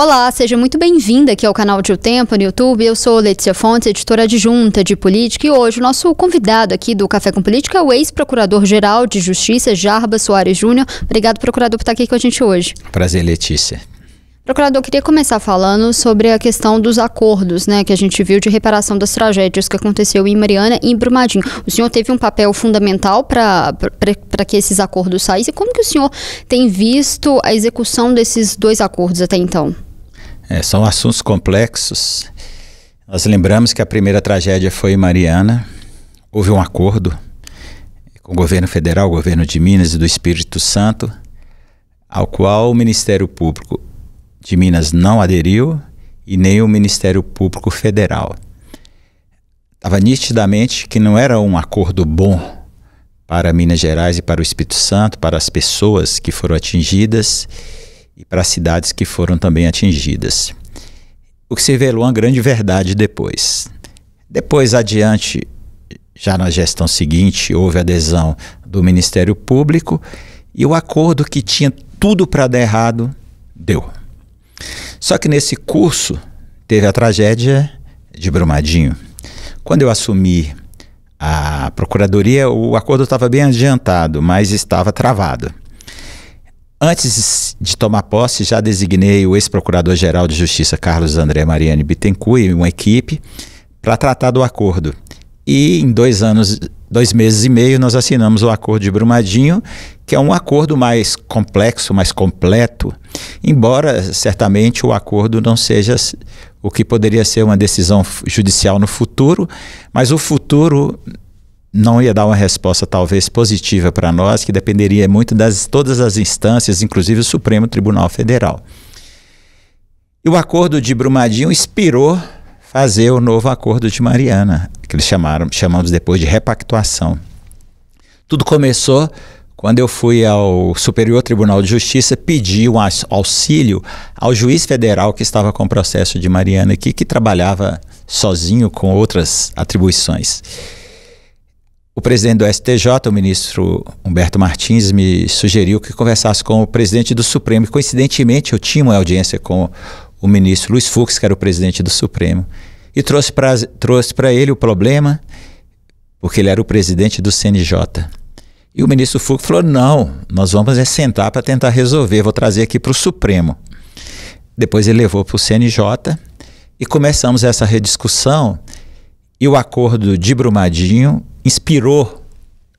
Olá, seja muito bem-vinda aqui ao canal de O Tempo no YouTube. Eu sou Letícia Fontes, editora adjunta de política, e hoje o nosso convidado aqui do Café com Política é o ex-procurador-geral de Justiça, Jarbas Soares Júnior. Obrigado, procurador, por estar aqui com a gente hoje. Prazer, Letícia. Procurador, eu queria começar falando sobre a questão dos acordos, né, que a gente viu de reparação das tragédias que aconteceu em Mariana e em Brumadinho. O senhor teve um papel fundamental para que esses acordos saíssem. Como que o senhor tem visto a execução desses dois acordos até então? São assuntos complexos. Nós lembramos que a primeira tragédia foi em Mariana. Houve um acordo com o governo federal, o governo de Minas e do Espírito Santo, ao qual o Ministério Público de Minas não aderiu e nem o Ministério Público Federal. Estava nitidamente que não era um acordo bom para Minas Gerais e para o Espírito Santo, para as pessoas que foram atingidas e para as cidades que foram também atingidas. O que se revelou uma grande verdade depois. Depois adiante, já na gestão seguinte, houve adesão do Ministério Público e o acordo que tinha tudo para dar errado, deu. Só que nesse curso teve a tragédia de Brumadinho. Quando eu assumi a procuradoria, o acordo estava bem adiantado, mas estava travado. Antes de tomar posse, já designei o ex-procurador-geral de Justiça, Carlos André Mariani Bittencourt, e uma equipe para tratar do acordo. E em 2 meses e meio, nós assinamos o acordo de Brumadinho, que é um acordo mais complexo, mais completo, embora certamente o acordo não seja o que poderia ser uma decisão judicial no futuro, mas o futuro não ia dar uma resposta talvez positiva para nós, que dependeria muito de todas as instâncias, inclusive o Supremo Tribunal Federal. E o acordo de Brumadinho inspirou fazer o novo acordo de Mariana, que eles chamamos depois de repactuação. Tudo começou quando eu fui ao Superior Tribunal de Justiça pedir um auxílio ao juiz federal que estava com o processo de Mariana aqui, que trabalhava sozinho com outras atribuições. O presidente do STJ, o ministro Humberto Martins, me sugeriu que conversasse com o presidente do Supremo. E, coincidentemente, eu tinha uma audiência com o ministro Luiz Fux, que era o presidente do Supremo, e trouxe para ele o problema, porque ele era o presidente do CNJ. E o ministro Fux falou, não, nós vamos sentar para tentar resolver, vou trazer aqui para o Supremo. Depois ele levou para o CNJ e começamos essa rediscussão, e o acordo de Brumadinho inspirou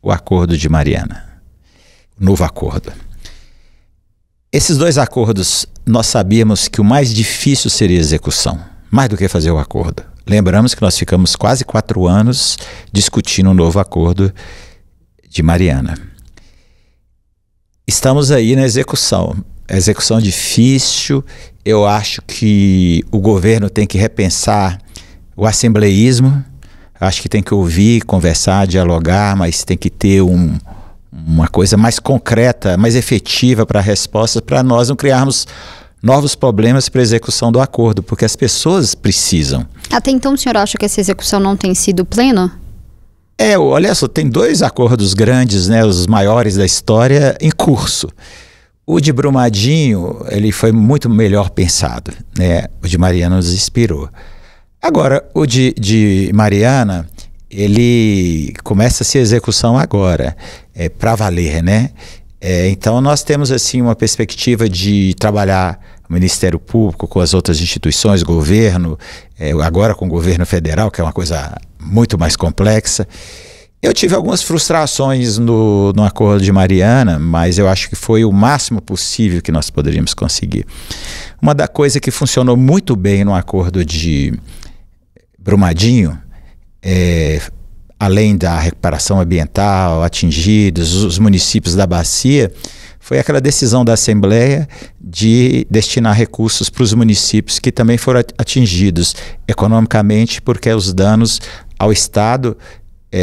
o acordo de Mariana, o novo acordo. Esses dois acordos, nós sabíamos que o mais difícil seria a execução, mais do que fazer o acordo. Lembramos que nós ficamos quase 4 anos discutindo um novo acordo de Mariana. Estamos aí na execução. A execução é difícil. Eu acho que o governo tem que repensar o assembleísmo. Acho que tem que ouvir, conversar, dialogar, mas tem que ter uma coisa mais concreta, mais efetiva para a resposta, para nós não criarmos novos problemas para a execução do acordo, porque as pessoas precisam. Até então o senhor acha que essa execução não tem sido plena? Olha só, tem 2 acordos grandes, né, os maiores da história, em curso. O de Brumadinho, ele foi muito melhor pensado, né? O de Mariana nos inspirou. Agora, o de Mariana, ele começa a ser execução agora, para valer, né? Então, nós temos assim uma perspectiva de trabalhar o Ministério Público com as outras instituições, governo, agora com o governo federal, que é uma coisa muito mais complexa. Eu tive algumas frustrações no acordo de Mariana, mas eu acho que foi o máximo possível que nós poderíamos conseguir. Uma da coisa que funcionou muito bem no acordo de Brumadinho, além da recuperação ambiental, atingidos, os municípios da bacia, foi aquela decisão da Assembleia de destinar recursos para os municípios que também foram atingidos economicamente, porque os danos ao Estado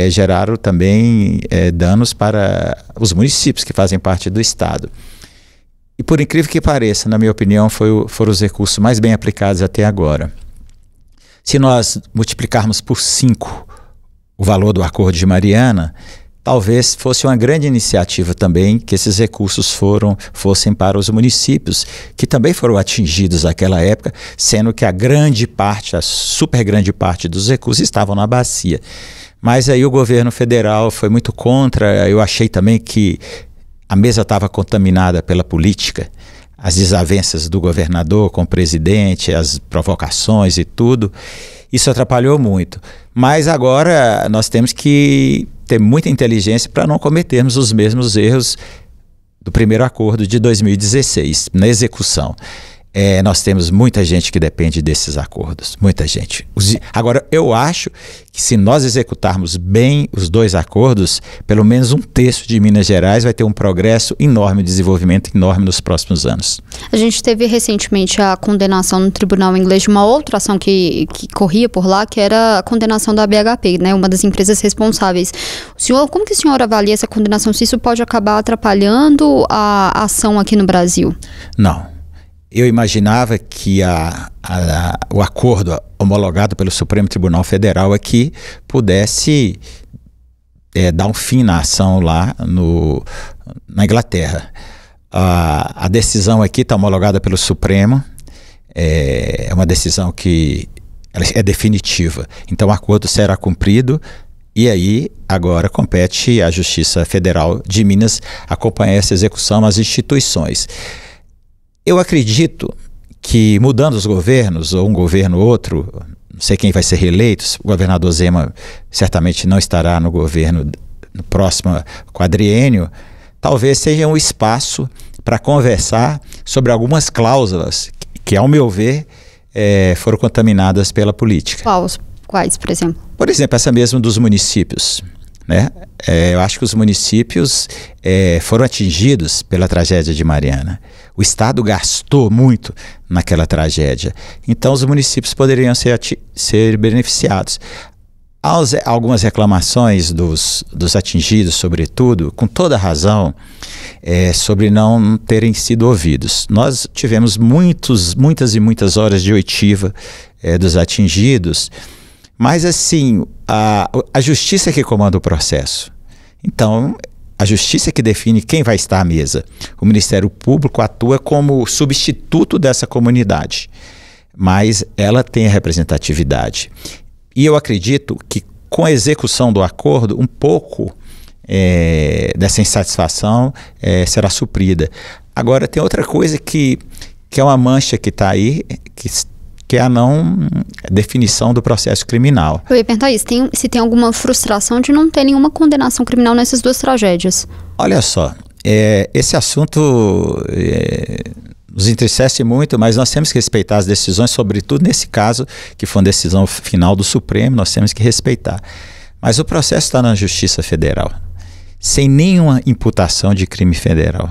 geraram também danos para os municípios que fazem parte do Estado. E por incrível que pareça, na minha opinião, foram os recursos mais bem aplicados até agora. Se nós multiplicarmos por 5 o valor do acordo de Mariana, talvez fosse uma grande iniciativa também que esses recursos fossem para os municípios, que também foram atingidos naquela época, sendo que a super grande parte dos recursos estavam na bacia. Mas aí o governo federal foi muito contra. Eu achei também que a mesa estava contaminada pela política, as desavenças do governador com o presidente, as provocações e tudo. Isso atrapalhou muito. Mas agora nós temos que ter muita inteligência para não cometermos os mesmos erros do primeiro acordo de 2016, na execução. Nós temos muita gente que depende desses acordos, muita gente. Agora, eu acho que se nós executarmos bem os 2 acordos, pelo menos 1/3 de Minas Gerais vai ter um progresso enorme, um desenvolvimento enorme nos próximos anos. A gente teve recentemente a condenação no tribunal inglês de uma outra ação que corria por lá, que era a condenação da BHP, né, uma das empresas responsáveis. Como que o senhor avalia essa condenação? Se isso pode acabar atrapalhando a ação aqui no Brasil? Não. Eu imaginava que o acordo homologado pelo Supremo Tribunal Federal aqui pudesse dar um fim na ação lá na Inglaterra. A decisão aqui está homologada pelo Supremo, é uma decisão que é definitiva. Então o acordo será cumprido e aí agora compete à Justiça Federal de Minas acompanhar essa execução nas instituições. Eu acredito que mudando os governos, ou um governo ou outro, não sei quem vai ser reeleito, o governador Zema certamente não estará no governo no próximo quadriênio, talvez seja um espaço para conversar sobre algumas cláusulas que ao meu ver, foram contaminadas pela política. Quais, por exemplo? Por exemplo, essa mesmo dos municípios. Né? Eu acho que os municípios foram atingidos pela tragédia de Mariana. O Estado gastou muito naquela tragédia. Então, os municípios poderiam ser beneficiados. Há algumas reclamações dos atingidos, sobretudo, com toda razão, sobre não terem sido ouvidos. Nós tivemos muitas e muitas horas de oitiva dos atingidos, mas assim, a justiça que comanda o processo. Então, a justiça que define quem vai estar à mesa. O Ministério Público atua como substituto dessa comunidade, mas ela tem a representatividade. E eu acredito que com a execução do acordo, um pouco dessa insatisfação será suprida. Agora, tem outra coisa que é uma mancha que está aí, que é a não definição do processo criminal. Eu ia perguntar isso, se tem alguma frustração de não ter nenhuma condenação criminal nessas 2 tragédias. Olha só, esse assunto nos entristece muito, mas nós temos que respeitar as decisões, sobretudo nesse caso, que foi uma decisão final do Supremo, nós temos que respeitar. Mas o processo está na Justiça Federal, sem nenhuma imputação de crime federal.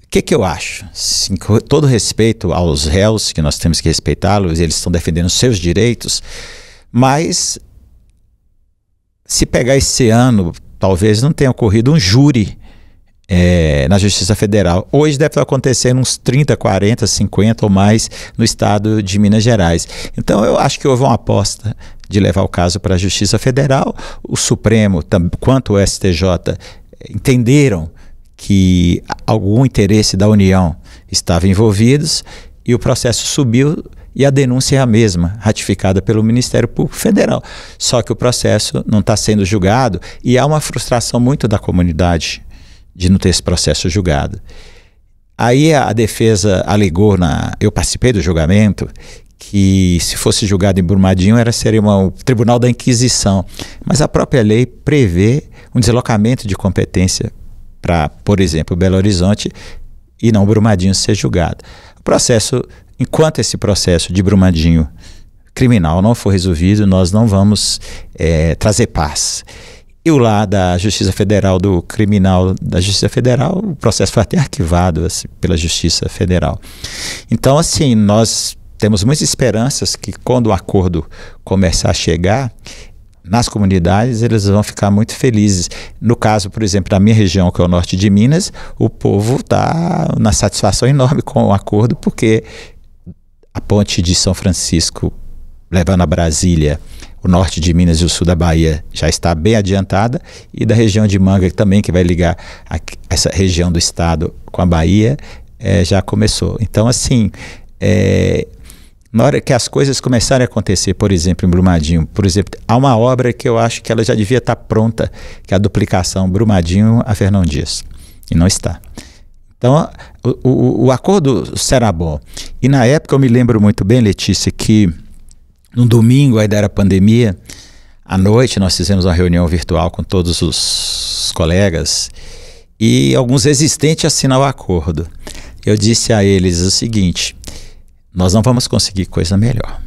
O que eu acho? Sim, com todo respeito aos réus, que nós temos que respeitá-los, eles estão defendendo os seus direitos, mas se pegar esse ano, talvez não tenha ocorrido um júri na Justiça Federal. Hoje deve acontecer uns 30, 40, 50 ou mais no estado de Minas Gerais. Então eu acho que houve uma aposta de levar o caso para a Justiça Federal. O Supremo, quanto o STJ, entenderam que algum interesse da União estava envolvidos e o processo subiu e a denúncia é a mesma, ratificada pelo Ministério Público Federal. Só que o processo não está sendo julgado e há uma frustração muito da comunidade de não ter esse processo julgado. Aí a defesa alegou, eu participei do julgamento, que se fosse julgado em Brumadinho seria o Tribunal da Inquisição, mas a própria lei prevê um deslocamento de competência para, por exemplo, Belo Horizonte e não Brumadinho ser julgado. O processo, enquanto esse processo de Brumadinho criminal não for resolvido, nós não vamos trazer paz. E o lá da Justiça Federal, do criminal da Justiça Federal, o processo foi até arquivado pela Justiça Federal. Então, assim, nós temos muitas esperanças que quando o acordo começar a chegar nas comunidades, eles vão ficar muito felizes. No caso, por exemplo, da minha região, que é o norte de Minas, o povo está na satisfação enorme com o acordo, porque a ponte de São Francisco, levando a Brasília, o norte de Minas e o sul da Bahia já está bem adiantada, e da região de Manga também, que vai ligar essa região do estado com a Bahia, já começou. Então, assim, na hora que as coisas começarem a acontecer, por exemplo, em Brumadinho, por exemplo, há uma obra que eu acho que ela já devia estar pronta, que é a duplicação Brumadinho a Fernão Dias, e não está. Então, o acordo será bom. E na época eu me lembro muito bem, Letícia, que no domingo, ainda era pandemia, à noite nós fizemos uma reunião virtual com todos os colegas e alguns resistentes a assinar o acordo. Eu disse a eles o seguinte: nós não vamos conseguir coisa melhor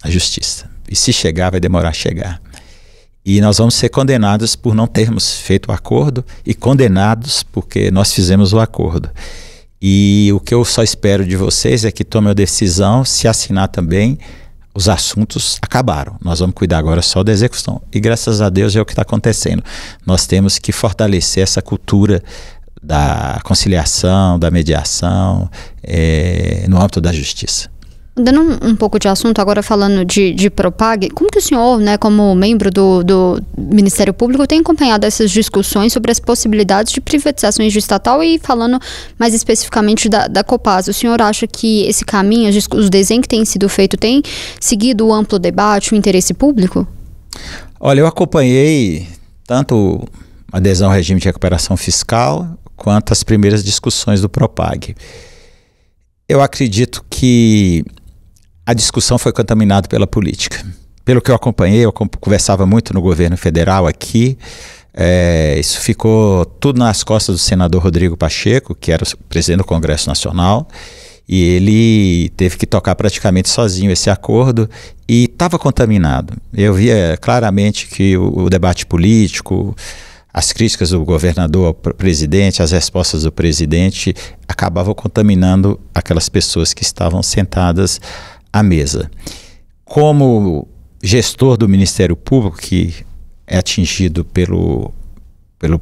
na justiça. E se chegar, vai demorar a chegar. E nós vamos ser condenados por não termos feito o acordo e condenados porque nós fizemos o acordo. E o que eu só espero de vocês é que tomem a decisão, se assinar também, os assuntos acabaram. Nós vamos cuidar agora só da execução. E graças a Deus é o que está acontecendo. Nós temos que fortalecer essa cultura da conciliação, da mediação, no âmbito da justiça. Dando um pouco de assunto, agora falando de Propag, como que o senhor, né, como membro do Ministério Público, tem acompanhado essas discussões sobre as possibilidades de privatizações de estatal e falando mais especificamente da Copasa? O senhor acha que esse caminho, os desenhos que têm sido feitos, têm seguido o amplo debate, o interesse público? Olha, eu acompanhei tanto a adesão ao regime de recuperação fiscal quanto as primeiras discussões do Propag. Eu acredito que a discussão foi contaminada pela política. Pelo que eu acompanhei, eu conversava muito no governo federal aqui, isso ficou tudo nas costas do senador Rodrigo Pacheco, que era o presidente do Congresso Nacional, e ele teve que tocar praticamente sozinho esse acordo e estava contaminado. Eu via claramente que o debate político, as críticas do governador ao presidente, as respostas do presidente acabavam contaminando aquelas pessoas que estavam sentadas à mesa. Como gestor do Ministério Público, que é atingido pelo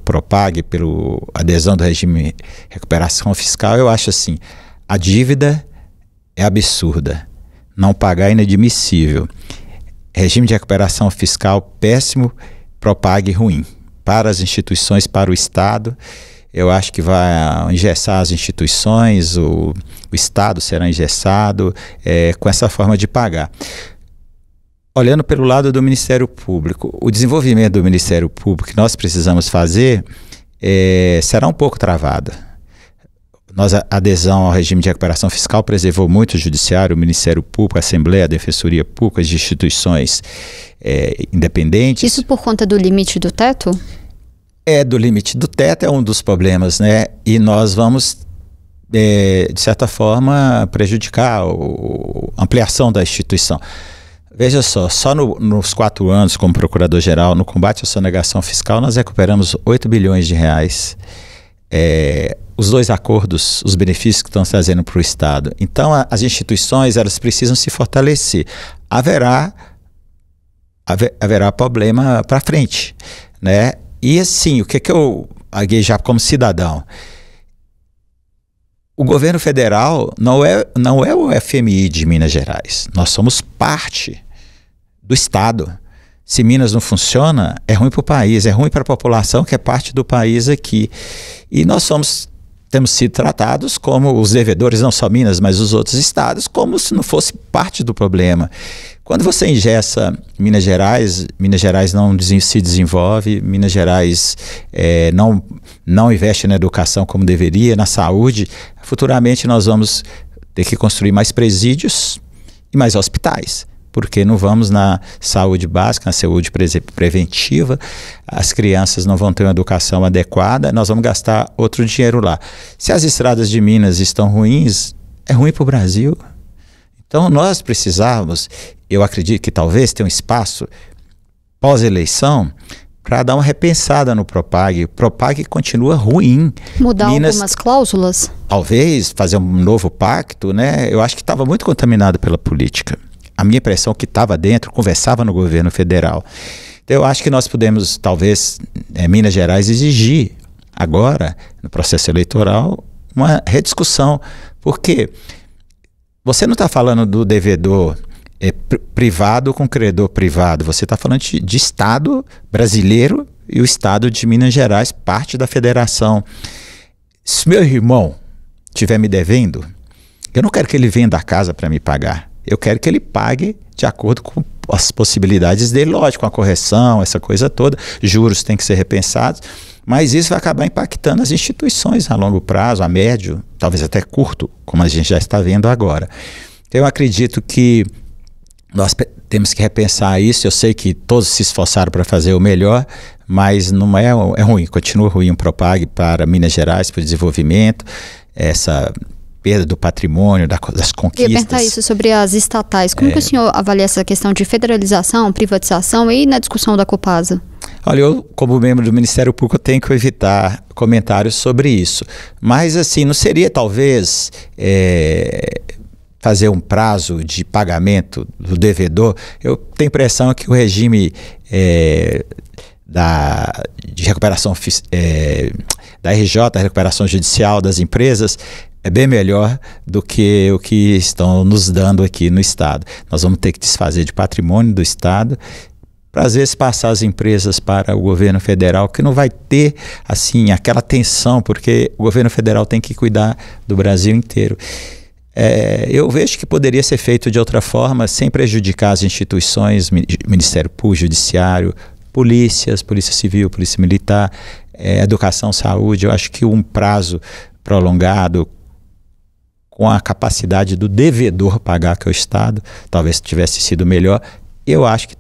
Propag, pela adesão do regime de recuperação fiscal, eu acho assim, a dívida é absurda, não pagar é inadmissível. Regime de recuperação fiscal péssimo, Propag ruim. Para as instituições, para o Estado, eu acho que vai engessar as instituições, o Estado será engessado com essa forma de pagar. Olhando pelo lado do Ministério Público, o desenvolvimento do Ministério Público que nós precisamos fazer será um pouco travado. A adesão ao regime de recuperação fiscal preservou muito o Judiciário, o Ministério Público, a Assembleia, a Defensoria Pública, as instituições independentes. Isso por conta do limite do teto? Do limite do teto é um dos problemas, né? E nós vamos, de certa forma, prejudicar a ampliação da instituição. Veja só nos 4 anos como Procurador-Geral, no combate à sonegação fiscal, nós recuperamos 8 bilhões de reais. Os 2 acordos, os benefícios que estão trazendo para o Estado. Então, as instituições, elas precisam se fortalecer. Haverá problema para frente, né? E assim, o que eu aguei já como cidadão? O governo federal não é o FMI de Minas Gerais. Nós somos parte do Estado. Se Minas não funciona, é ruim para o país, é ruim para a população que é parte do país aqui. E nós temos sido tratados como os devedores, não só Minas, mas os outros estados, como se não fosse parte do problema. Quando você engessa Minas Gerais não se desenvolve, Minas Gerais não investe na educação como deveria, na saúde. Futuramente nós vamos ter que construir mais presídios e mais hospitais, porque não vamos na saúde básica, na saúde preventiva, as crianças não vão ter uma educação adequada, nós vamos gastar outro dinheiro lá. Se as estradas de Minas estão ruins, é ruim para o Brasil. Então nós precisamos, eu acredito que talvez tenha um espaço pós-eleição para dar uma repensada no Propag. O Propag continua ruim. Mudar algumas cláusulas? Talvez fazer um novo pacto, né? Eu acho que estava muito contaminado pela política. A minha impressão é que estava dentro, conversava no governo federal. Então eu acho que nós podemos, talvez, Minas Gerais, exigir agora, no processo eleitoral, uma rediscussão. Porque você não está falando do devedor privado com credor privado. Você está falando de Estado brasileiro e o Estado de Minas Gerais, parte da federação. Se meu irmão estiver me devendo, eu não quero que ele venda a casa para me pagar. Eu quero que ele pague de acordo com as possibilidades dele, lógico, com a correção, essa coisa toda. Juros têm que ser repensados, mas isso vai acabar impactando as instituições a longo prazo, a médio, talvez até curto, como a gente já está vendo agora. Eu acredito que nós temos que repensar isso. Eu sei que todos se esforçaram para fazer o melhor, mas não é ruim, continua ruim o Propag para Minas Gerais, para o desenvolvimento, essa perda do patrimônio, das conquistas. Eu ia perguntar isso sobre as estatais. Como que o senhor avalia essa questão de federalização, privatização e na discussão da Copasa? Olha, eu, como membro do Ministério Público, tenho que evitar comentários sobre isso. Mas, assim, não seria, talvez, fazer um prazo de pagamento do devedor? Eu tenho a impressão que o regime de recuperação da RJ, a recuperação judicial das empresas, é bem melhor do que o que estão nos dando aqui no Estado. Nós vamos ter que desfazer de patrimônio do Estado para, às vezes, passar as empresas para o governo federal, que não vai ter, assim, aquela tensão, porque o governo federal tem que cuidar do Brasil inteiro. Eu vejo que poderia ser feito de outra forma, sem prejudicar as instituições, Ministério Público, Judiciário, Polícia Civil, Polícia Militar, Educação, Saúde. Eu acho que um prazo prolongado, com a capacidade do devedor pagar, que é o Estado, talvez tivesse sido melhor. Eu acho que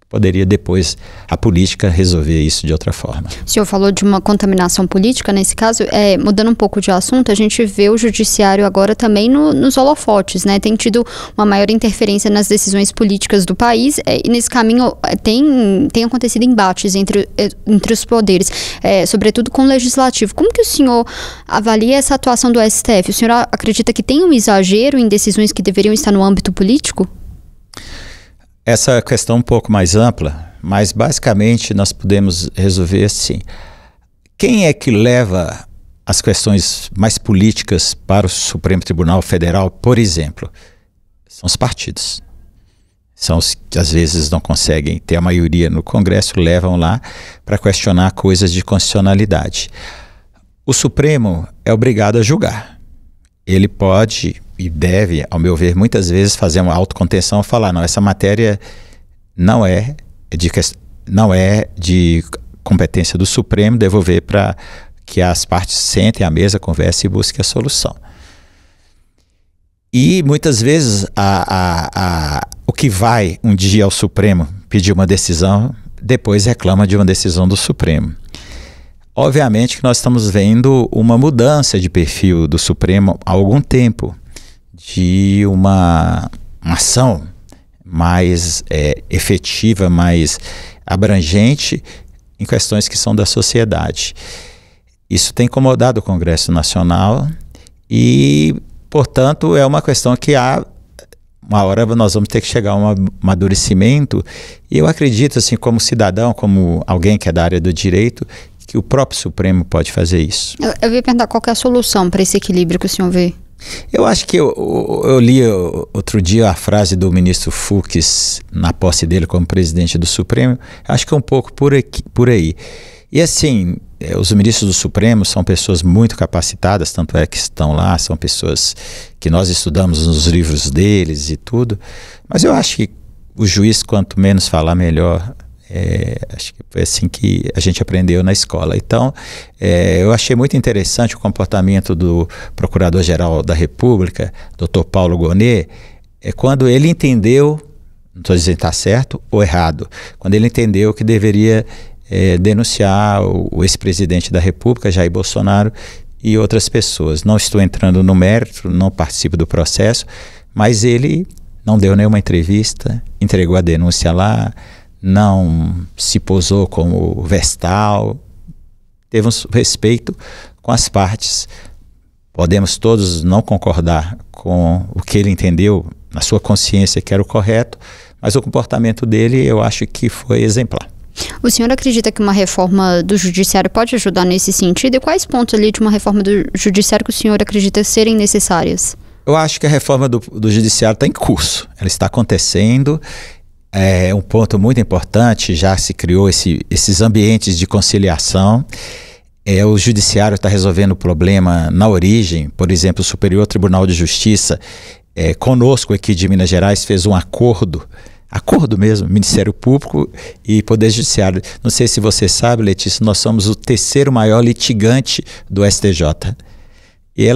poderia depois a política resolver isso de outra forma. O senhor falou de uma contaminação política nesse caso. Mudando um pouco de assunto, a gente vê o judiciário agora também nos holofotes, né? Tem tido uma maior interferência nas decisões políticas do país, e nesse caminho tem acontecido embates entre os poderes, sobretudo com o legislativo. Como que o senhor avalia essa atuação do STF? O senhor acredita que tem um exagero em decisões que deveriam estar no âmbito político? Essa questão um pouco mais ampla, mas basicamente nós podemos resolver assim. Quem é que leva as questões mais políticas para o Supremo Tribunal Federal, por exemplo? São os partidos. São os que às vezes não conseguem ter a maioria no Congresso, levam lá para questionar coisas de constitucionalidade. O Supremo é obrigado a julgar. Ele pode e deve, ao meu ver, muitas vezes fazer uma autocontenção e falar, não, essa matéria não é de competência do Supremo, devolver para que as partes sentem à mesa, conversem e busquem a solução. E muitas vezes o que vai um dia ao Supremo pedir uma decisão, depois reclama de uma decisão do Supremo. Obviamente que nós estamos vendo uma mudança de perfil do Supremo há algum tempo, de uma ação mais efetiva, mais abrangente em questões que são da sociedade. Isso tem incomodado o Congresso Nacional e, portanto, é uma questão que uma hora nós vamos ter que chegar a um amadurecimento. E eu acredito, assim, como cidadão, como alguém que é da área do direito, que o próprio Supremo pode fazer isso. Eu ia perguntar qual que é a solução para esse equilíbrio que o senhor vê. Eu acho que eu li outro dia a frase do ministro Fux na posse dele como presidente do Supremo. Acho que é um pouco por aí. E assim, os ministros do Supremo são pessoas muito capacitadas, tanto é que estão lá, são pessoas que nós estudamos nos livros deles e tudo. Mas eu acho que o juiz, quanto menos falar, melhor. Acho que foi assim que a gente aprendeu na escola. Então, eu achei muito interessante o comportamento do Procurador-Geral da República, Dr. Paulo Gonet, quando ele entendeu, não estou dizendo que está certo ou errado, quando ele entendeu que deveria denunciar o ex-presidente da República, Jair Bolsonaro, e outras pessoas. Não estou entrando no mérito, não participo do processo, mas ele não deu nenhuma entrevista, entregou a denúncia lá, não se posou como vestal, teve um respeito com as partes. Podemos todos não concordar com o que ele entendeu na sua consciência que era o correto, mas o comportamento dele eu acho que foi exemplar. O senhor acredita que uma reforma do judiciário pode ajudar nesse sentido? E quais pontos ali de uma reforma do judiciário que o senhor acredita serem necessárias? Eu acho que a reforma do judiciário está em curso, ela está acontecendo. É um ponto muito importante, já se criou esses ambientes de conciliação. O judiciário está resolvendo o problema na origem. Por exemplo, o Superior Tribunal de Justiça, conosco aqui de Minas Gerais, fez um acordo mesmo, Ministério Público e Poder Judiciário. Não sei se você sabe, Letícia, nós somos o terceiro maior litigante do STJ. E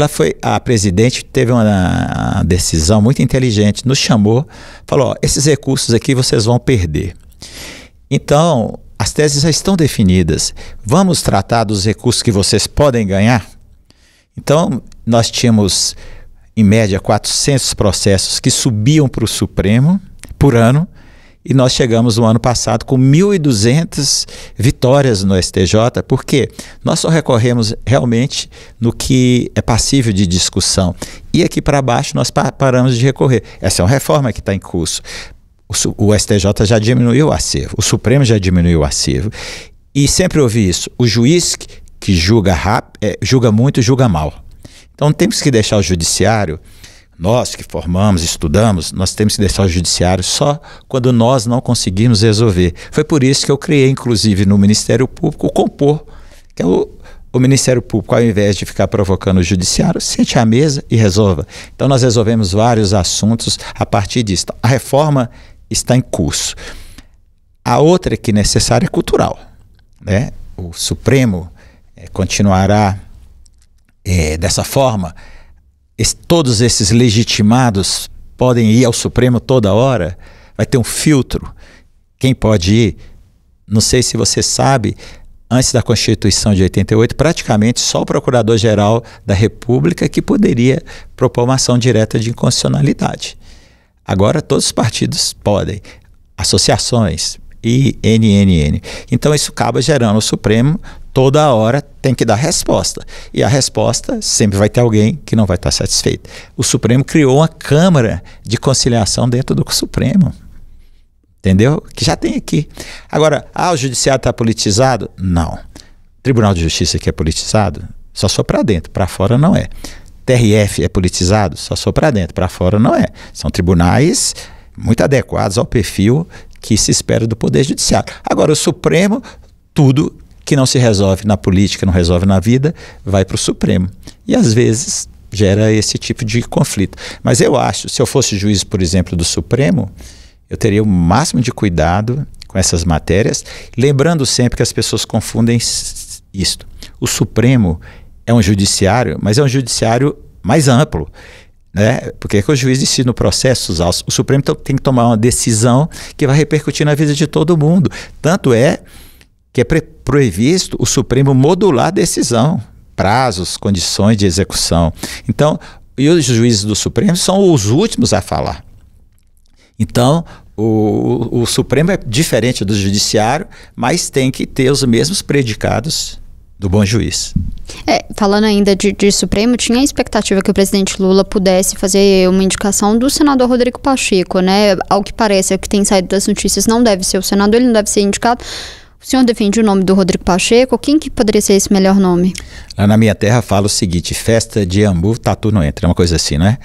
a presidente teve uma decisão muito inteligente, nos chamou, falou, esses recursos aqui vocês vão perder. Então, as teses já estão definidas, vamos tratar dos recursos que vocês podem ganhar? Então, nós tínhamos, em média, 400 processos que subiam para o Supremo por ano, e nós chegamos no ano passado com 1.200 vitórias no STJ, porque nós só recorremos realmente no que é passível de discussão. E aqui para baixo nós paramos de recorrer. Essa é uma reforma que está em curso. O STJ já diminuiu o acervo, o Supremo já diminuiu o acervo. E sempre ouvi isso, o juiz que julga julga muito, julga mal. Então temos que deixar o judiciário. Nós que formamos, estudamos, nós temos que deixar o judiciário só quando nós não conseguimos resolver. Foi por isso que eu criei, inclusive, no Ministério Público, o Compor, que é o Ministério Público, ao invés de ficar provocando o judiciário, sente à mesa e resolva. Então nós resolvemos vários assuntos a partir disso. A reforma está em curso. A outra que é necessária é cultural, né? O Supremo continuará dessa forma. Todos esses legitimados podem ir ao Supremo toda hora? Vai ter um filtro? Quem pode ir? Não sei se você sabe, antes da Constituição de 88, praticamente só o Procurador-Geral da República que poderia propor uma ação direta de inconstitucionalidade. Agora todos os partidos podem, associações e NNN. Então isso acaba gerando o Supremo, toda hora tem que dar resposta. E a resposta sempre vai ter alguém que não vai estar satisfeito. O Supremo criou uma Câmara de Conciliação dentro do Supremo. Entendeu? Que já tem aqui. Agora, o judiciário está politizado? Não. O Tribunal de Justiça que é politizado? Só sou para dentro, para fora não é. TRF é politizado? Só sou para dentro, para fora não é. São tribunais muito adequados ao perfil que se espera do Poder Judiciário. Agora, o Supremo, tudo que não se resolve na política, não resolve na vida, vai para o Supremo. E às vezes gera esse tipo de conflito. Mas eu acho, se eu fosse juiz, por exemplo, do Supremo, eu teria o máximo de cuidado com essas matérias, lembrando sempre que as pessoas confundem isto. O Supremo é um judiciário, mas é um judiciário mais amplo, né? Porque o juiz decide no processo, o Supremo tem que tomar uma decisão que vai repercutir na vida de todo mundo. Tanto é que é previsto o Supremo modular a decisão, prazos, condições de execução. Então, e os juízes do Supremo são os últimos a falar. Então, o Supremo é diferente do Judiciário, mas tem que ter os mesmos predicados do bom juiz. Falando ainda de Supremo, tinha a expectativa que o presidente Lula pudesse fazer uma indicação do senador Rodrigo Pacheco, né? Ao que parece, é o que tem saído das notícias, não deve ser o senador, ele não deve ser indicado. O senhor defende o nome do Rodrigo Pacheco? Quem que poderia ser esse melhor nome? Lá na minha terra fala o seguinte, festa de Iambu, tatu não entra, é uma coisa assim, né?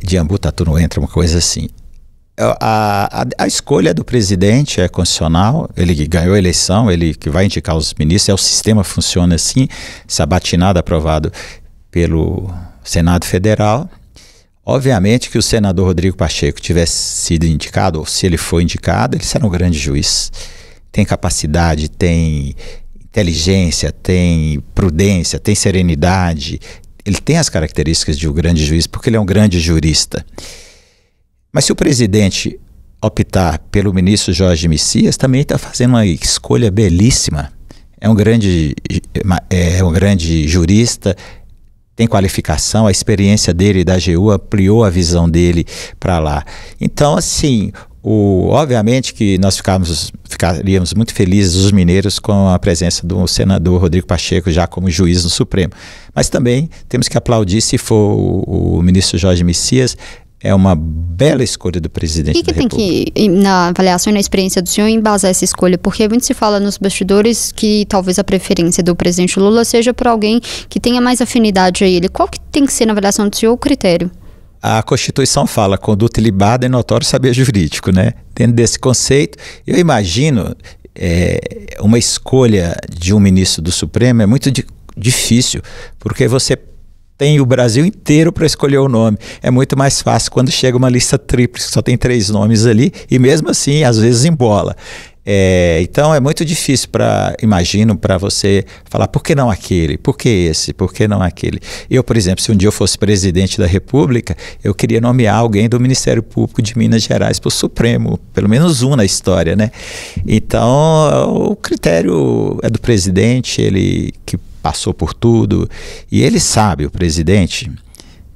De Iambu, tatu não entra, uma coisa assim. A escolha do presidente é constitucional, ele ganhou a eleição, ele que vai indicar os ministros, o sistema funciona assim, sabatinado aprovado pelo Senado Federal. Obviamente que o senador Rodrigo Pacheco tivesse sido indicado, ou se ele for indicado, ele será um grande juiz. Tem capacidade, tem inteligência, tem prudência, tem serenidade, ele tem as características de um grande juiz, porque ele é um grande jurista. Mas se o presidente optar pelo ministro Jorge Messias, também está fazendo uma escolha belíssima. É um grande jurista, tem qualificação, a experiência dele da AGU ampliou a visão dele para lá. Então, assim, obviamente que nós ficaríamos muito felizes, os mineiros, com a presença do senador Rodrigo Pacheco já como juiz no Supremo. Mas também temos que aplaudir se for o ministro Jorge Messias, é uma bela escolha do presidente da República. O que tem que, na avaliação e na experiência do senhor, embasar essa escolha? Porque muito se fala nos bastidores que talvez a preferência do presidente Lula seja por alguém que tenha mais afinidade a ele. Qual que tem que ser, na avaliação do senhor, o critério? A Constituição fala conduta ilibada e notório saber jurídico, né? Dentro desse conceito, eu imagino uma escolha de um ministro do Supremo é muito difícil, porque você tem o Brasil inteiro para escolher o nome. É muito mais fácil quando chega uma lista tríplice, só tem 3 nomes ali, e mesmo assim, às vezes embola. Então é muito difícil imagino, para você falar, por que não aquele? Por que esse? Por que não aquele? Eu, por exemplo, se um dia eu fosse presidente da República, eu queria nomear alguém do Ministério Público de Minas Gerais para o Supremo, pelo menos um na história, né? Então, o critério é do presidente, ele que passou por tudo, e ele sabe, o presidente,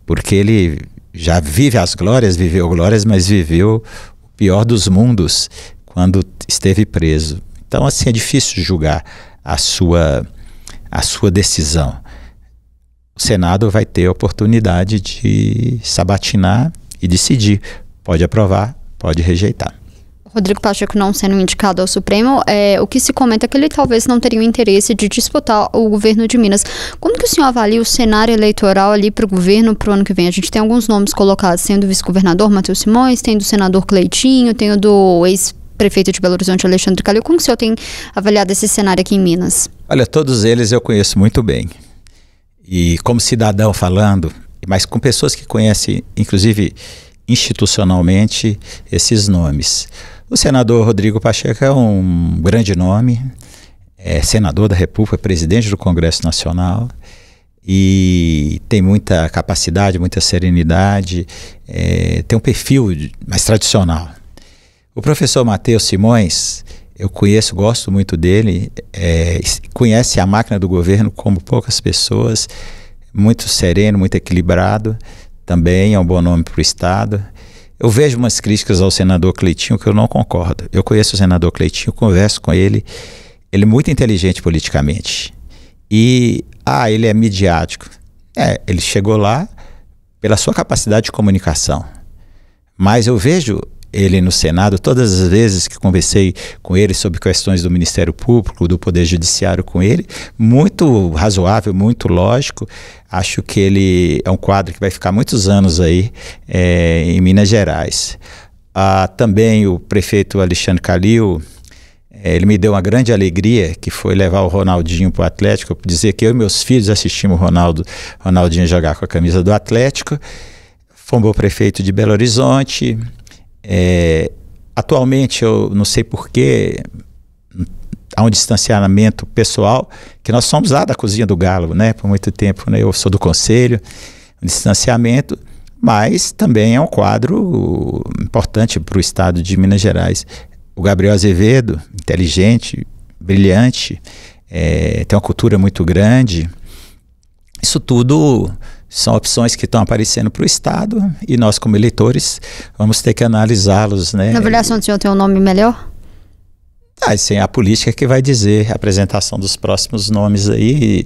porque ele já viveu glórias, mas viveu o pior dos mundos quando esteve preso. Então, assim, é difícil julgar a sua decisão. O Senado vai ter a oportunidade de sabatinar e decidir. Pode aprovar, pode rejeitar. Rodrigo Pacheco não sendo indicado ao Supremo, o que se comenta é que ele talvez não teria o interesse de disputar o governo de Minas. Como que o senhor avalia o cenário eleitoral ali para o governo para o ano que vem? A gente tem alguns nomes colocados, tem o do vice-governador Matheus Simões, tem do senador Cleitinho, tem o do ex-prefeito de Belo Horizonte, Alexandre Calil. Como que o senhor tem avaliado esse cenário aqui em Minas? Olha, todos eles eu conheço muito bem. E como cidadão falando, mas com pessoas que conhecem, inclusive institucionalmente, esses nomes. O senador Rodrigo Pacheco é um grande nome, é senador da República, presidente do Congresso Nacional e tem muita capacidade, muita serenidade, tem um perfil mais tradicional. O professor Matheus Simões, eu conheço, gosto muito dele, conhece a máquina do governo como poucas pessoas, muito sereno, muito equilibrado, também é um bom nome para o Estado. Eu vejo umas críticas ao senador Cleitinho que eu não concordo. Eu conheço o senador Cleitinho, converso com ele. Ele é muito inteligente politicamente. E, ele é midiático. Ele chegou lá pela sua capacidade de comunicação. Mas eu vejo ele no Senado, todas as vezes que conversei com ele sobre questões do Ministério Público, do Poder Judiciário com ele, muito razoável, muito lógico. Acho que ele é um quadro que vai ficar muitos anos aí em Minas Gerais. Também o prefeito Alexandre Calil, ele me deu uma grande alegria, que foi levar o Ronaldinho para o Atlético, dizer que eu e meus filhos assistimos o Ronaldinho jogar com a camisa do Atlético. Foi um bom prefeito de Belo Horizonte. Atualmente, eu não sei porquê, há um distanciamento pessoal, que nós somos lá da Cozinha do Galo, né, por muito tempo, né, eu sou do Conselho, um distanciamento, mas também é um quadro importante para o estado de Minas Gerais. O Gabriel Azevedo, inteligente, brilhante, tem uma cultura muito grande. Isso tudo são opções que estão aparecendo para o Estado e nós, como eleitores, vamos ter que analisá-los, né? Na avaliação do senhor tem um nome melhor? Sim, a política que vai dizer a apresentação dos próximos nomes aí.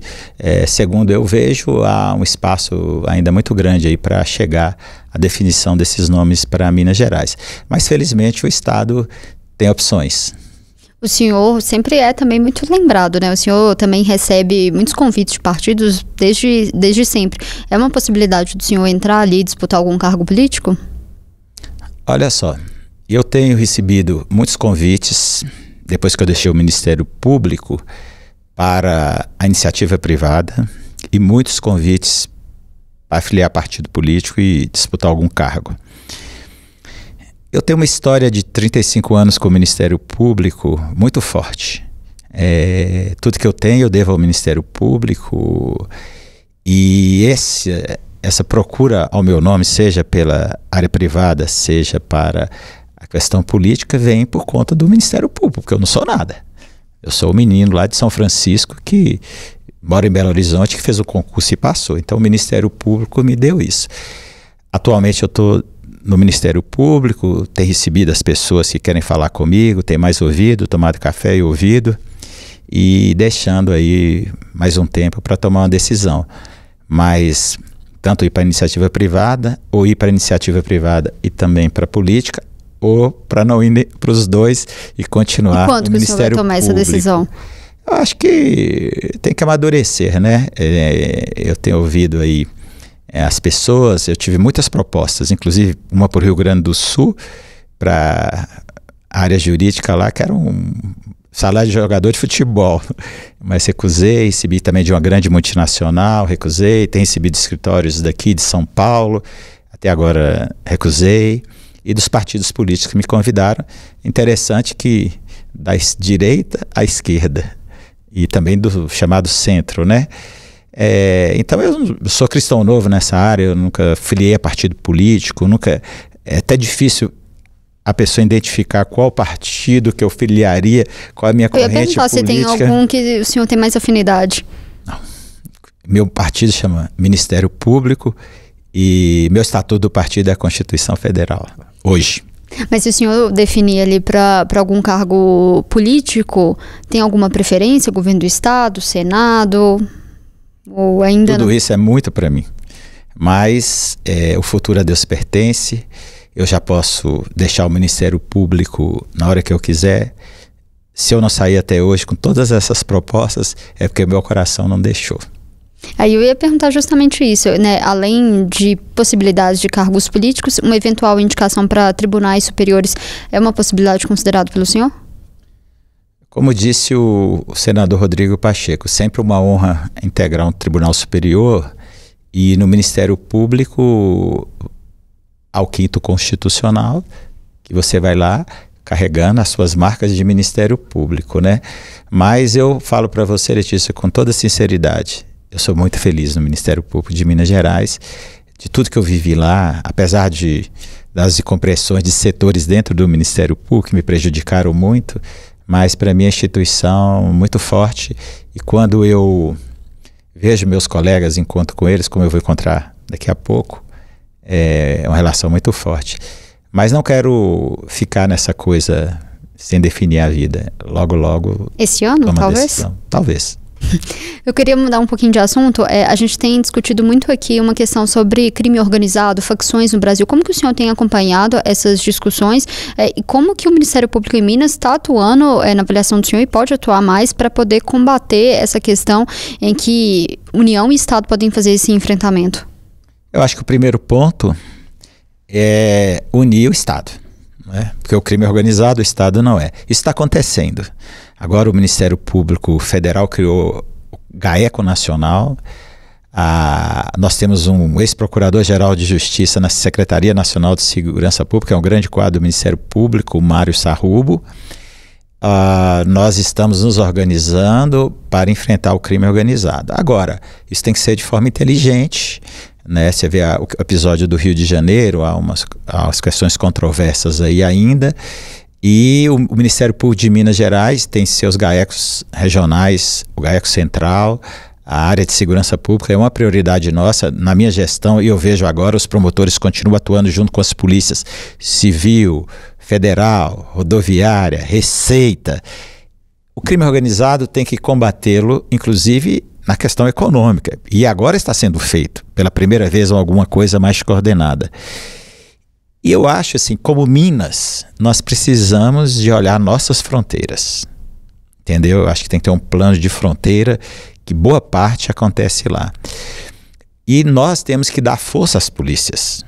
Segundo eu vejo, há um espaço ainda muito grande aí para chegar à definição desses nomes para Minas Gerais. Mas, felizmente, o Estado tem opções. O senhor sempre é também muito lembrado, né? O senhor também recebe muitos convites de partidos desde sempre. É uma possibilidade do senhor entrar ali e disputar algum cargo político? Olha só, eu tenho recebido muitos convites, depois que eu deixei o Ministério Público, para a iniciativa privada, e muitos convites para afiliar partido político e disputar algum cargo. Eu tenho uma história de 35 anos com o Ministério Público muito forte. Tudo que eu tenho eu devo ao Ministério Público, e essa procura ao meu nome, seja pela área privada, seja para a questão política, vem por conta do Ministério Público, porque eu não sou nada. Eu sou um menino lá de São Francisco que mora em Belo Horizonte, que fez o concurso e passou. Então o Ministério Público me deu isso. Atualmente eu estou no Ministério Público, tenho recebido as pessoas que querem falar comigo, tenho mais ouvido, tomado café e ouvido, e deixando aí mais um tempo para tomar uma decisão. Mas tanto ir para a iniciativa privada, ou ir para a iniciativa privada e também para a política, ou para não ir para os dois e continuar no Ministério Público. Quando que o senhor vai tomar essa decisão? Eu acho que tem que amadurecer, né? Eu tenho ouvido aí as pessoas, eu tive muitas propostas, inclusive uma para o Rio Grande do Sul, para a área jurídica lá, que era um salário de jogador de futebol, mas recusei. Recebi também de uma grande multinacional, recusei. Tenho recebido escritórios daqui de São Paulo, até agora recusei. E dos partidos políticos que me convidaram. Interessante que da direita à esquerda e também do chamado centro, né? Então eu sou cristão novo nessa área, eu nunca filiei a partido político, nunca. É até difícil a pessoa identificar qual partido que eu filiaria, qual a minha corrente política. Eu ia perguntar se tem algum que o senhor tem mais afinidade. Não. Meu partido chama Ministério Público e meu estatuto do partido é a Constituição Federal, hoje. Mas se o senhor definir ali para algum cargo político, tem alguma preferência? Governo do Estado, Senado? Ou ainda tudo não? Isso é muito para mim. Mas o futuro a Deus pertence. Eu já posso deixar o Ministério Público na hora que eu quiser. Se eu não sair até hoje com todas essas propostas, é porque meu coração não deixou. Aí eu ia perguntar justamente isso, né? Além de possibilidades de cargos políticos, uma eventual indicação para tribunais superiores é uma possibilidade considerada pelo senhor? Como disse o senador Rodrigo Pacheco, sempre uma honra integrar um tribunal superior, e no Ministério Público, ao 5º Constitucional, que você vai lá carregando as suas marcas de Ministério Público, né? Mas eu falo para você, Letícia, com toda sinceridade, eu sou muito feliz no Ministério Público de Minas Gerais, de tudo que eu vivi lá, apesar das incompreensões de setores dentro do Ministério Público que me prejudicaram muito, mas para mim é uma instituição muito forte, e quando eu vejo meus colegas, encontro com eles, como eu vou encontrar daqui a pouco, é uma relação muito forte. Mas não quero ficar nessa coisa sem definir a vida. Logo, logo... Esse ano, talvez? Talvez. Eu queria mudar um pouquinho de assunto. A gente tem discutido muito aqui uma questão sobre crime organizado, facções no Brasil. Como que o senhor tem acompanhado essas discussões e como que o Ministério Público em Minas está atuando na avaliação do senhor e pode atuar mais para poder combater essa questão em que União e Estado podem fazer esse enfrentamento? Eu acho que o primeiro ponto é unir o Estado, né? Porque o crime organizado, o Estado não é. Isso está acontecendo. Agora o Ministério Público Federal criou o GAECO Nacional. Nós temos um ex-procurador-geral de Justiça na Secretaria Nacional de Segurança Pública, é um grande quadro do Ministério Público, o Mário Sarrubo. Nós estamos nos organizando para enfrentar o crime organizado. Agora, isso tem que ser de forma inteligente, né? Você vê o episódio do Rio de Janeiro, há umas questões controversas aí ainda. E o Ministério Público de Minas Gerais tem seus GAECos regionais, o GAECO Central, a área de segurança pública é uma prioridade nossa na minha gestão, e eu vejo agora os promotores continuam atuando junto com as polícias civil, federal, rodoviária, Receita. O crime organizado tem que combatê-lo, inclusive na questão econômica, e agora está sendo feito pela primeira vez alguma coisa mais coordenada. E eu acho assim, como Minas, nós precisamos de olhar nossas fronteiras, entendeu? Eu acho que tem que ter um plano de fronteira, que boa parte acontece lá. E nós temos que dar força às polícias.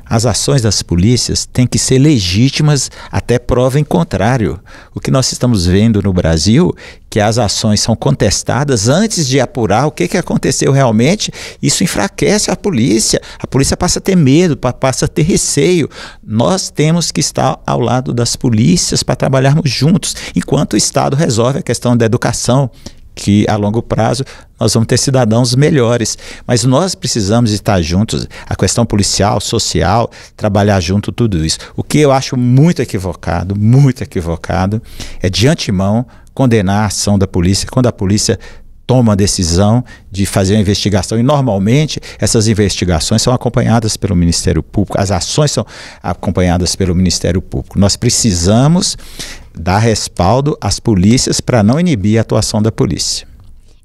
As ações das polícias têm que ser legítimas até prova em contrário. O que nós estamos vendo no Brasil, que as ações são contestadas antes de apurar o que aconteceu realmente, isso enfraquece a polícia passa a ter medo, passa a ter receio. Nós temos que estar ao lado das polícias para trabalharmos juntos, enquanto o Estado resolve a questão da educação, que a longo prazo nós vamos ter cidadãos melhores, mas nós precisamos estar juntos, a questão policial, social, trabalhar junto, tudo isso. O que eu acho muito equivocado, é de antemão condenar a ação da polícia, quando a polícia toma a decisão de fazer uma investigação, e normalmente essas investigações são acompanhadas pelo Ministério Público, as ações são acompanhadas pelo Ministério Público. Nós precisamos dar respaldo às polícias para não inibir a atuação da polícia.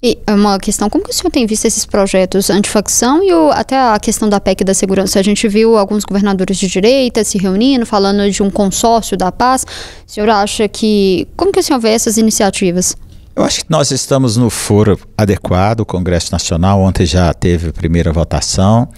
E é uma questão, como que o senhor tem visto esses projetos antifacção e até a questão da PEC da segurança? A gente viu alguns governadores de direita se reunindo, falando de um consórcio da paz. O senhor acha que... Como que o senhor vê essas iniciativas? Eu acho que nós estamos no foro adequado. O Congresso Nacional ontem já teve a primeira votação,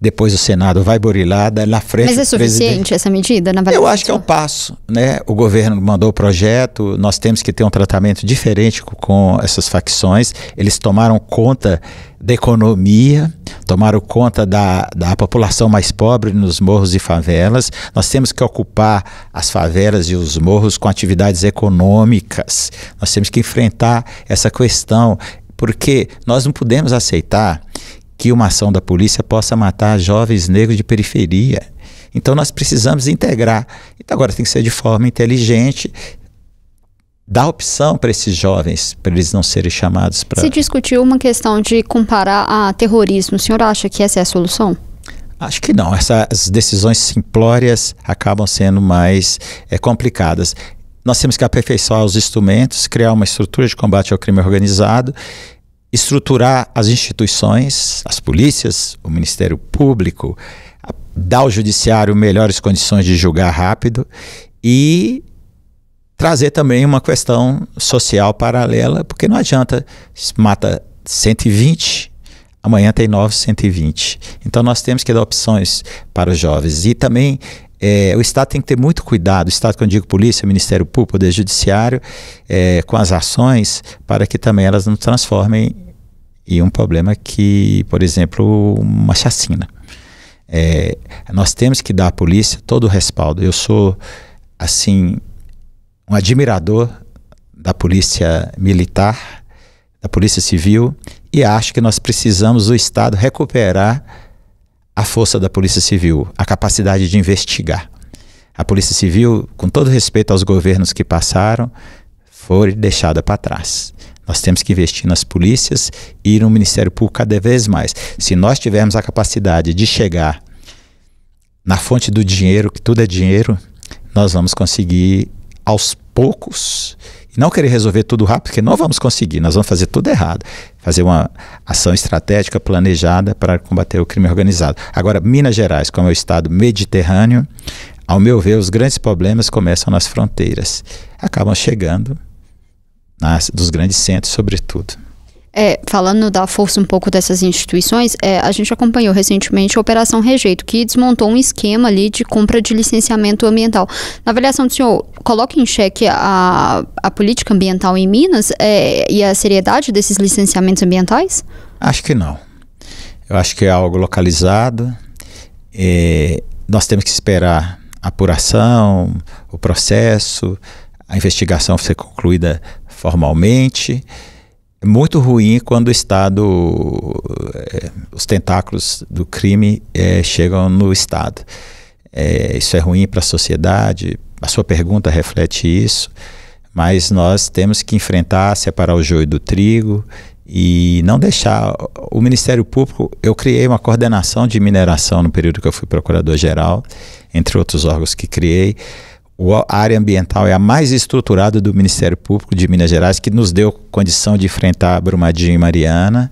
depois o Senado vai burilar, daí na frente... Mas é suficiente essa medida? Eu acho que é um passo, né? O governo mandou o projeto, nós temos que ter um tratamento diferente com essas facções. Eles tomaram conta da economia, tomaram conta da população mais pobre nos morros e favelas. Nós temos que ocupar as favelas e os morros com atividades econômicas. Nós temos que enfrentar essa questão, porque nós não podemos aceitar que uma ação da polícia possa matar jovens negros de periferia. Então nós precisamos integrar. Então agora tem que ser de forma inteligente, dar opção para esses jovens, para eles não serem chamados para... Se discutiu uma questão de comparar a terrorismo. O senhor acha que essa é a solução? Acho que não. Essas decisões simplórias acabam sendo mais complicadas. Nós temos que aperfeiçoar os instrumentos, criar uma estrutura de combate ao crime organizado, estruturar as instituições, as polícias, o Ministério Público, dar ao judiciário melhores condições de julgar rápido e trazer também uma questão social paralela, porque não adianta, mata 120, amanhã tem novos 120. Então nós temos que dar opções para os jovens. E também o Estado tem que ter muito cuidado, o Estado, quando eu digo polícia, Ministério Público, Poder Judiciário, com as ações, para que também elas não transformem em um problema que, por exemplo, uma chacina. Nós temos que dar à polícia todo o respaldo. Eu sou, assim, um admirador da polícia militar, da polícia civil, e acho que nós precisamos do Estado recuperar a força da polícia civil, a capacidade de investigar. A polícia civil, com todo respeito aos governos que passaram, foi deixada para trás. Nós temos que investir nas polícias e no Ministério Público cada vez mais. Se nós tivermos a capacidade de chegar na fonte do dinheiro, que tudo é dinheiro, nós vamos conseguir aos poucos, e não querer resolver tudo rápido, porque não vamos conseguir, nós vamos fazer tudo errado, fazer uma ação estratégica planejada para combater o crime organizado. Agora, Minas Gerais, como é o estado mediterrâneo, ao meu ver, os grandes problemas começam nas fronteiras, acabam chegando dos grandes centros, sobretudo. Falando da força um pouco dessas instituições, a gente acompanhou recentemente a Operação Rejeito, que desmontou um esquema ali de compra de licenciamento ambiental. Na avaliação do senhor, coloca em xeque a política ambiental em Minas e a seriedade desses licenciamentos ambientais? Acho que não. Eu acho que é algo localizado. Nós temos que esperar a apuração, o processo, a investigação ser concluída formalmente. É muito ruim quando o Estado, os tentáculos do crime chegam no Estado. Isso é ruim para a sociedade, a sua pergunta reflete isso, mas nós temos que enfrentar, separar o joio do trigo e não deixar o Ministério Público. Eu criei uma coordenação de mineração no período que eu fui procurador-geral, entre outros órgãos que criei. A área ambiental é a mais estruturada do Ministério Público de Minas Gerais, que nos deu condição de enfrentar Brumadinho e Mariana.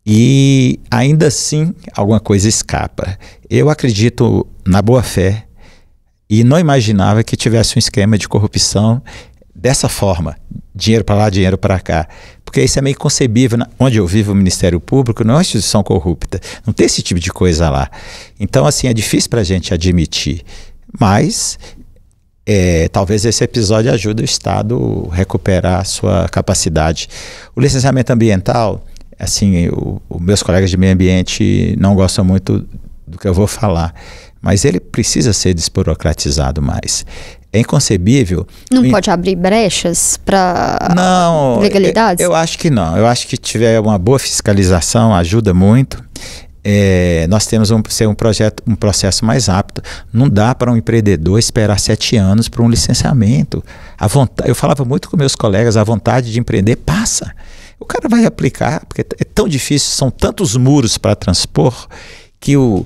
E ainda assim, alguma coisa escapa. Eu acredito na boa-fé e não imaginava que tivesse um esquema de corrupção dessa forma. Dinheiro para lá, dinheiro para cá. Porque isso é meio inconcebível. Onde eu vivo, o Ministério Público não é uma instituição corrupta. Não tem esse tipo de coisa lá. Então, assim, é difícil para a gente admitir. Mas talvez esse episódio ajude o Estado a recuperar a sua capacidade. O licenciamento ambiental, assim, os meus colegas de meio ambiente não gostam muito do que eu vou falar, mas ele precisa ser desburocratizado mais. É inconcebível. Não pode abrir brechas para legalidades? Eu acho que não. Eu acho que tiver uma boa fiscalização ajuda muito. Nós temos um processo mais rápido. Não dá para um empreendedor esperar 7 anos para um licenciamento. Eu falava muito com meus colegas, a vontade de empreender passa. O cara vai aplicar, porque é tão difícil, são tantos muros para transpor, que o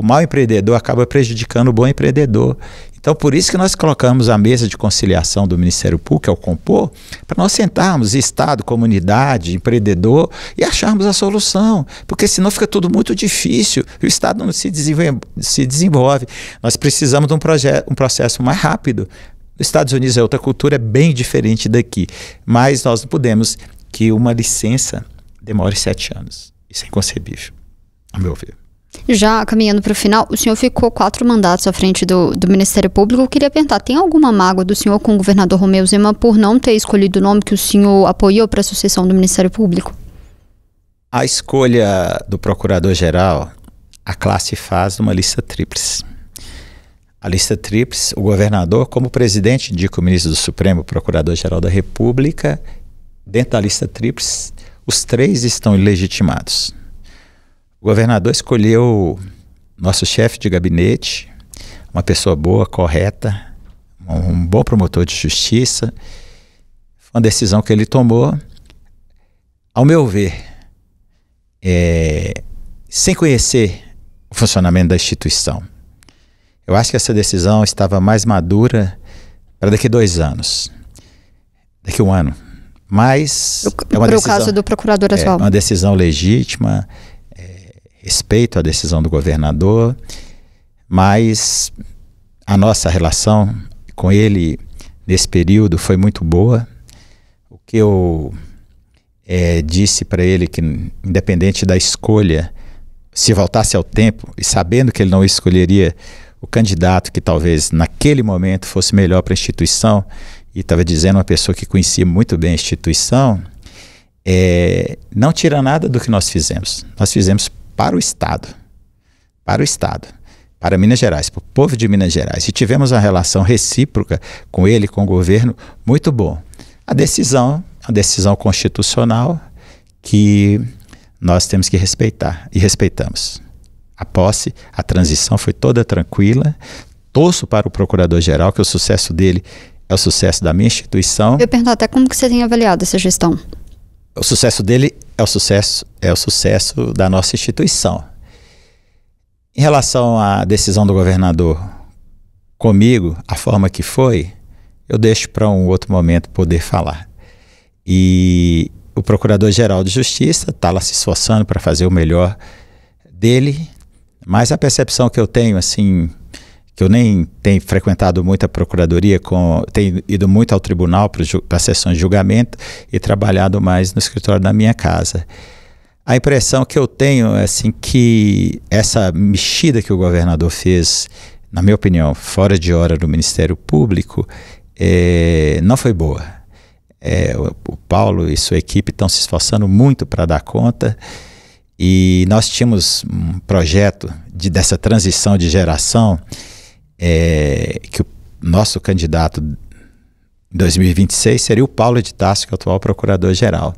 mau empreendedor acaba prejudicando o bom empreendedor. Então, por isso que nós colocamos a mesa de conciliação do Ministério Público, que é o Compor, para nós sentarmos, Estado, comunidade, empreendedor, e acharmos a solução, porque senão fica tudo muito difícil, e o Estado não se desenvolve. Nós precisamos de um processo mais rápido. Nos Estados Unidos é outra cultura, é bem diferente daqui, mas nós não podemos que uma licença demore 7 anos. Isso é inconcebível, a meu ver. Já caminhando para o final, o senhor ficou 4 mandatos à frente do Ministério Público. Eu queria perguntar, tem alguma mágoa do senhor com o governador Romeu Zema por não ter escolhido o nome que o senhor apoiou para a sucessão do Ministério Público? A escolha do procurador-geral, a classe faz numa lista tríplice. A lista tríplice, o governador, como presidente, indica o ministro do Supremo, procurador-geral da República. Dentro da lista tríplice, os 3 estão ilegitimados. O governador escolheu nosso chefe de gabinete, uma pessoa boa, correta, um bom promotor de justiça. Foi uma decisão que ele tomou, ao meu ver, sem conhecer o funcionamento da instituição. Eu acho que essa decisão estava mais madura para daqui 2 anos, daqui 1 ano. Mas é uma decisão, caso do procurador atual. É uma decisão legítima, respeito à decisão do governador, mas a nossa relação com ele nesse período foi muito boa. O que eu disse para ele que, independente da escolha, se voltasse ao tempo e sabendo que ele não escolheria o candidato que talvez naquele momento fosse melhor para a instituição, e estava dizendo uma pessoa que conhecia muito bem a instituição, não tira nada do que nós fizemos. Nós fizemos para o Estado, para Minas Gerais, para o povo de Minas Gerais. E tivemos uma relação recíproca com ele, com o governo, muito bom. A decisão constitucional que nós temos que respeitar, e respeitamos. A posse, a transição foi toda tranquila. Torço para o procurador-geral, que o sucesso dele é o sucesso da minha instituição. Eu pergunto até como que você tem avaliado essa gestão. O sucesso dele é o sucesso da nossa instituição. Em relação à decisão do governador comigo, a forma que foi, eu deixo para um outro momento poder falar. E o Procurador-Geral de Justiça está lá se esforçando para fazer o melhor dele, mas a percepção que eu tenho, assim, que eu nem tenho frequentado muito a Procuradoria, tenho ido muito ao tribunal para sessões de julgamento e trabalhado mais no escritório da minha casa. A impressão que eu tenho é assim, que essa mexida que o governador fez, na minha opinião, fora de hora do Ministério Público, não foi boa. O Paulo e sua equipe estão se esforçando muito para dar conta, e nós tínhamos um projeto dessa transição de geração, que o nosso candidato em 2026 seria o Paulo de Tarso, que é o atual procurador-geral.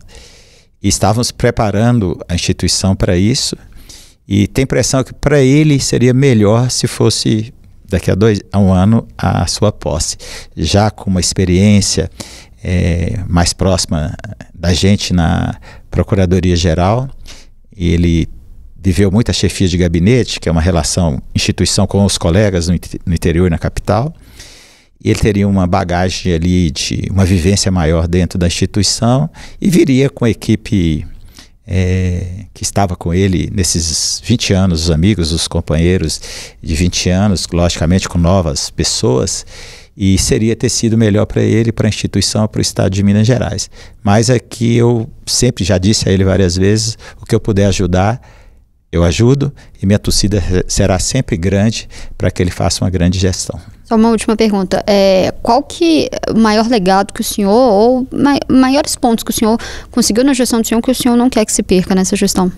E estávamos preparando a instituição para isso, e tem impressão que para ele seria melhor se fosse daqui a 1 ano a sua posse, já com uma experiência mais próxima da gente na Procuradoria-Geral. Ele viveu muita chefia de gabinete, que é uma relação instituição com os colegas no interior e na capital. E ele teria uma bagagem ali, uma vivência maior dentro da instituição, e viria com a equipe que estava com ele nesses 20 anos, os amigos, os companheiros de 20 anos, logicamente com novas pessoas, e seria ter sido melhor para ele, para a instituição, para o Estado de Minas Gerais. Mas aqui eu sempre já disse a ele várias vezes, o que eu puder ajudar, eu ajudo, e minha torcida será sempre grande para que ele faça uma grande gestão. Só uma última pergunta. Qual que é o maior legado que o senhor, ou maiores pontos que o senhor conseguiu na gestão do senhor que o senhor não quer que se perca nessa gestão?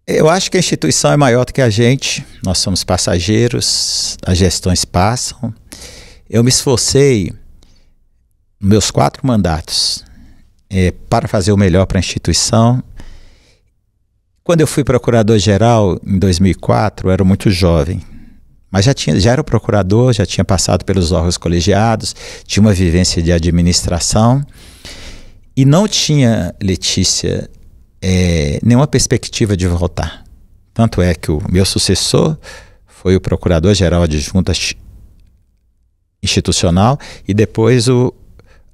Eu acho que a instituição é maior do que a gente. Nós somos passageiros, as gestões passam. Eu me esforcei, nos meus 4 mandatos, para fazer o melhor para a instituição. Quando eu fui procurador-geral em 2004, eu era muito jovem, mas já era o procurador, já tinha passado pelos órgãos colegiados, tinha uma vivência de administração, e não tinha, Letícia, nenhuma perspectiva de voltar. Tanto é que o meu sucessor foi o procurador-geral adjunto institucional e depois o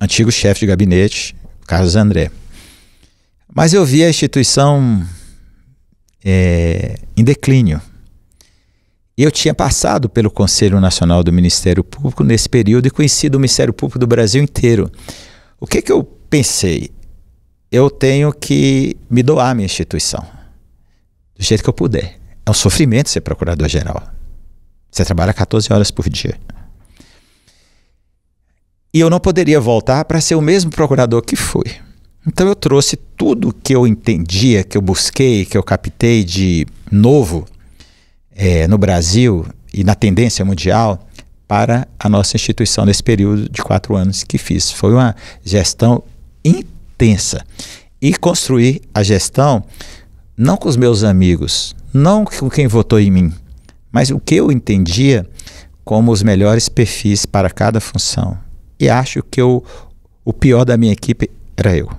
antigo chefe de gabinete, Carlos André. Mas eu vi a instituição em declínio. E eu tinha passado pelo Conselho Nacional do Ministério Público nesse período e conhecido o Ministério Público do Brasil inteiro. O que eu pensei? Eu tenho que me doar à minha instituição, do jeito que eu puder. É um sofrimento ser procurador-geral. Você trabalha 14 horas por dia. E eu não poderia voltar para ser o mesmo procurador que fui. Então eu trouxe tudo que eu entendia, que eu busquei, que eu captei de novo no Brasil e na tendência mundial para a nossa instituição nesse período de 4 anos que fiz. Foi uma gestão intensa. E construir a gestão não com os meus amigos, não com quem votou em mim, mas o que eu entendia como os melhores perfis para cada função. E acho que o pior da minha equipe era eu.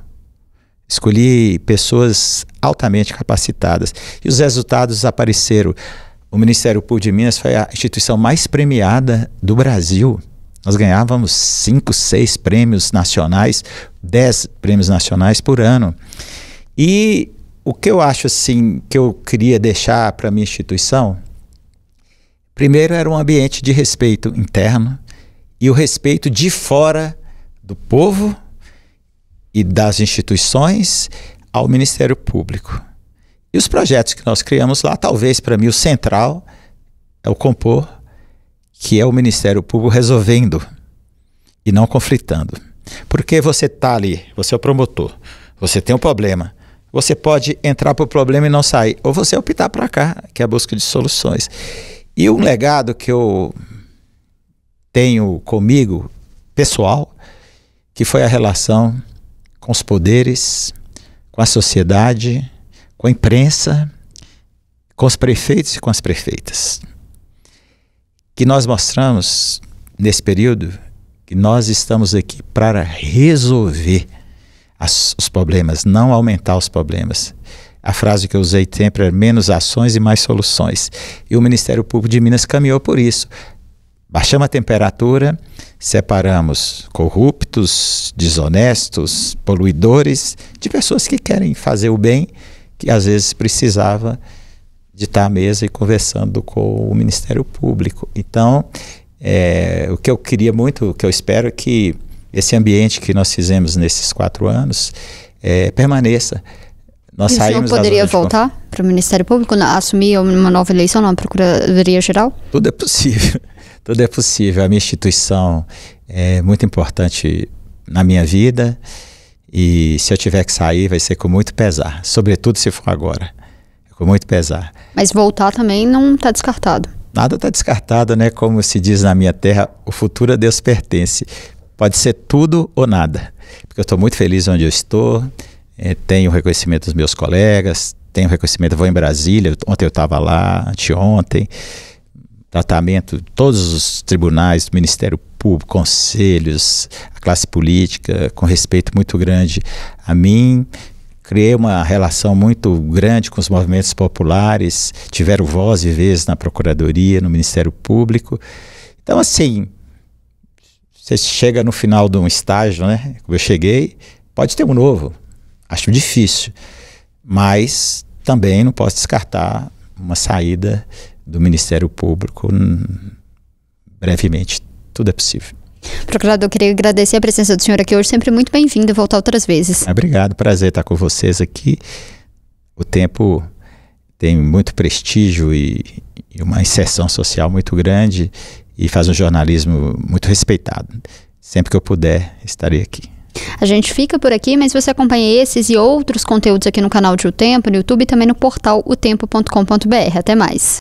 Escolhi pessoas altamente capacitadas e os resultados apareceram. O Ministério Público de Minas foi a instituição mais premiada do Brasil. Nós ganhávamos 5, 6 prêmios nacionais, 10 prêmios nacionais por ano. E o que eu acho assim, que eu queria deixar para a minha instituição, primeiro era um ambiente de respeito interno e o respeito de fora do povo e das instituições ao Ministério Público. E os projetos que nós criamos lá, talvez para mim o central é o Compor, que é o Ministério Público resolvendo e não conflitando. Porque você está ali, você é o promotor, você tem um problema, você pode entrar para o problema e não sair, ou você optar para cá, que é a busca de soluções. E um legado que eu tenho comigo, pessoal, que foi a relação com os poderes, com a sociedade, com a imprensa, com os prefeitos e com as prefeitas. Que nós mostramos nesse período que nós estamos aqui para resolver os problemas, não aumentar os problemas. A frase que eu usei sempre é menos ações e mais soluções. E o Ministério Público de Minas caminhou por isso. Baixamos a temperatura, separamos corruptos, desonestos, poluidores, de pessoas que querem fazer o bem, que às vezes precisava de estar à mesa e conversando com o Ministério Público. Então, o que eu queria muito, o que eu espero é que esse ambiente que nós fizemos nesses 4 anos permaneça. Nós saímos. Você não poderia voltar para o Ministério Público, assumir uma nova eleição na Procuradoria-Geral? Tudo é possível. Tudo é possível. A minha instituição é muito importante na minha vida e se eu tiver que sair vai ser com muito pesar, sobretudo se for agora, com muito pesar. Mas voltar também não está descartado? Nada está descartado, né? Como se diz na minha terra, o futuro a Deus pertence. Pode ser tudo ou nada, porque eu estou muito feliz onde eu estou, tenho reconhecimento dos meus colegas, tenho reconhecimento, vou em Brasília, ontem eu estava lá, anteontem, tratamento, todos os tribunais do Ministério Público, conselhos, a classe política, com respeito muito grande a mim. Criei uma relação muito grande com os movimentos populares, tiveram voz e vez na Procuradoria, no Ministério Público. Então, assim, você chega no final de um estágio, né? Como eu cheguei, pode ter um novo. Acho difícil, mas também não posso descartar uma saída do Ministério Público brevemente. Tudo é possível. Procurador, eu queria agradecer a presença do senhor aqui hoje, sempre muito bem-vindo e voltar outras vezes. Obrigado, prazer estar com vocês aqui. O Tempo tem muito prestígio e uma inserção social muito grande e faz um jornalismo muito respeitado. Sempre que eu puder, estarei aqui. A gente fica por aqui, mas você acompanha esses e outros conteúdos aqui no canal de O Tempo, no YouTube e também no portal otempo.com.br. Até mais.